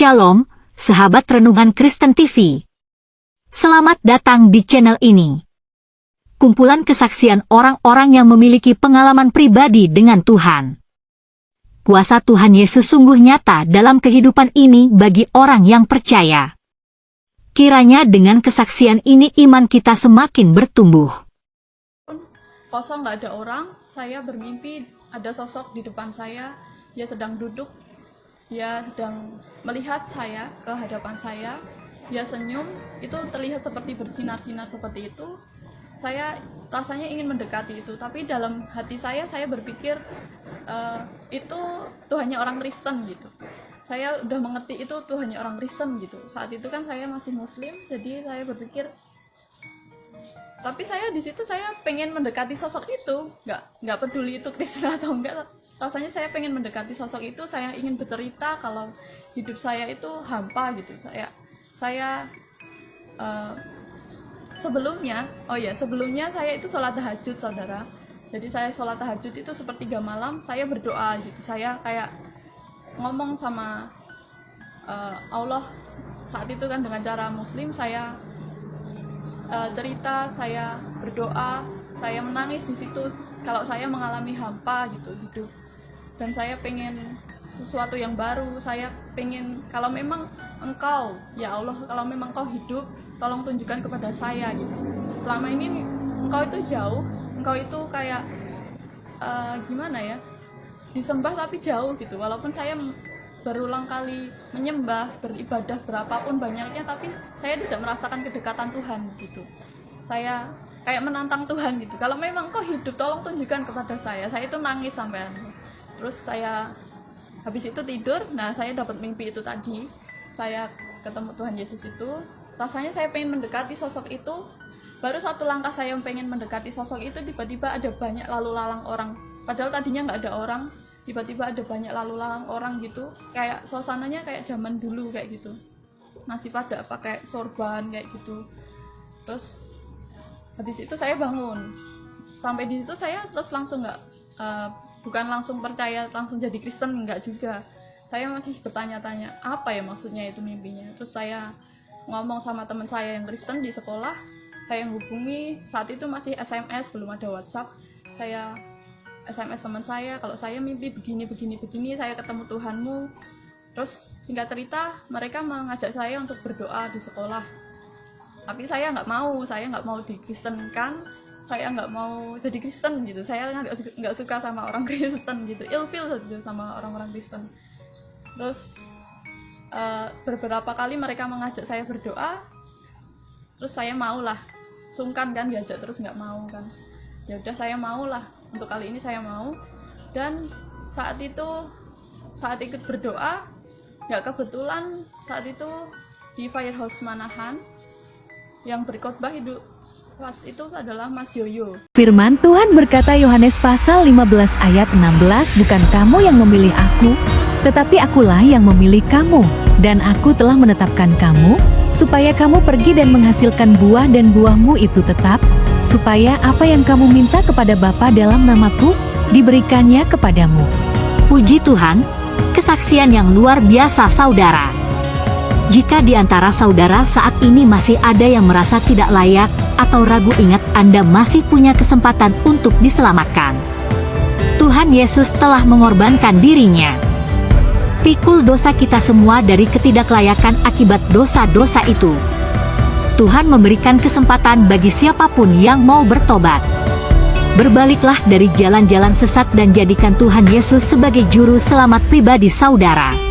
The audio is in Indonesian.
Shalom, sahabat Renungan Kristen TV. Selamat datang di channel ini. Kumpulan kesaksian orang-orang yang memiliki pengalaman pribadi dengan Tuhan. Kuasa Tuhan Yesus sungguh nyata dalam kehidupan ini bagi orang yang percaya. Kiranya dengan kesaksian ini iman kita semakin bertumbuh. Kosong, nggak ada orang, saya bermimpi ada sosok di depan saya. Dia sedang duduk, dia sedang melihat saya ke hadapan saya. Dia senyum, itu terlihat seperti bersinar-sinar seperti itu. Saya rasanya ingin mendekati itu, tapi dalam hati saya berpikir itu Tuhannya orang Kristen gitu. Saya udah mengerti itu Tuhannya orang Kristen gitu. Saat itu kan saya masih Muslim, jadi saya berpikir. Tapi saya di situ saya pengen mendekati sosok itu, nggak peduli itu Kristen atau enggak. Rasanya saya pengen mendekati sosok itu, saya ingin bercerita kalau hidup saya itu hampa gitu. Sebelumnya saya itu sholat tahajud, saudara. Jadi saya sholat tahajud itu sepertiga malam, saya berdoa gitu. Saya kayak ngomong sama Allah saat itu kan dengan cara Muslim. Saya cerita, saya berdoa, saya menangis di situ. Kalau saya mengalami hampa gitu hidup, dan saya pengen sesuatu yang baru. Saya pengen, kalau memang Engkau, ya Allah, kalau memang Engkau hidup, tolong tunjukkan kepada saya gitu. Selama ini Engkau itu jauh, Engkau itu kayak gimana ya, disembah tapi jauh gitu. Walaupun saya berulang kali menyembah, beribadah berapapun banyaknya, tapi saya tidak merasakan kedekatan Tuhan gitu. Saya kayak menantang Tuhan gitu. Kalau memang Engkau hidup, tolong tunjukkan kepada saya. Saya itu nangis sampean. Terus saya habis itu tidur. Nah, saya dapat mimpi itu tadi. Saya ketemu Tuhan Yesus itu. Rasanya saya pengen mendekati sosok itu. Baru satu langkah saya pengen mendekati sosok itu, tiba-tiba ada banyak lalu lalang orang. Padahal tadinya nggak ada orang. Tiba-tiba ada banyak lalu lalang orang gitu. Kayak suasananya kayak zaman dulu kayak gitu. Masih pada pakai sorban kayak gitu. Terus habis itu saya bangun. Sampai di situ saya terus langsung bukan langsung percaya, langsung jadi Kristen, enggak juga. Saya masih bertanya-tanya, apa ya maksudnya itu mimpinya. Terus saya ngomong sama teman saya yang Kristen di sekolah. Saya hubungi, saat itu masih SMS, belum ada WhatsApp. Saya SMS teman saya, kalau saya mimpi begini, saya ketemu Tuhanmu. Terus singkat cerita, mereka mengajak saya untuk berdoa di sekolah. Tapi saya nggak mau dikristenkan, saya nggak mau jadi Kristen gitu. Saya nggak suka sama orang Kristen gitu, ilfil saja sama orang-orang Kristen. Terus beberapa kali mereka mengajak saya berdoa, terus saya maulah, sungkan kan diajak terus nggak mau kan. Ya udah, saya maulah, untuk kali ini saya mau. Dan saat ikut berdoa, nggak kebetulan saat itu di Firehouse Manahan yang berkhotbah pas itu adalah Mas Yoyo. Firman Tuhan berkata, Yohanes pasal 15 ayat 16, bukan kamu yang memilih aku, tetapi akulah yang memilih kamu, dan aku telah menetapkan kamu, supaya kamu pergi dan menghasilkan buah, dan buahmu itu tetap, supaya apa yang kamu minta kepada Bapa dalam namaku, diberikannya kepadamu. Puji Tuhan, kesaksian yang luar biasa, saudara. Jika di antara saudara saat ini masih ada yang merasa tidak layak atau ragu, ingat Anda masih punya kesempatan untuk diselamatkan. Tuhan Yesus telah mengorbankan dirinya. Pikul dosa kita semua dari ketidaklayakan akibat dosa-dosa itu. Tuhan memberikan kesempatan bagi siapapun yang mau bertobat. Berbaliklah dari jalan-jalan sesat dan jadikan Tuhan Yesus sebagai juru selamat pribadi saudara.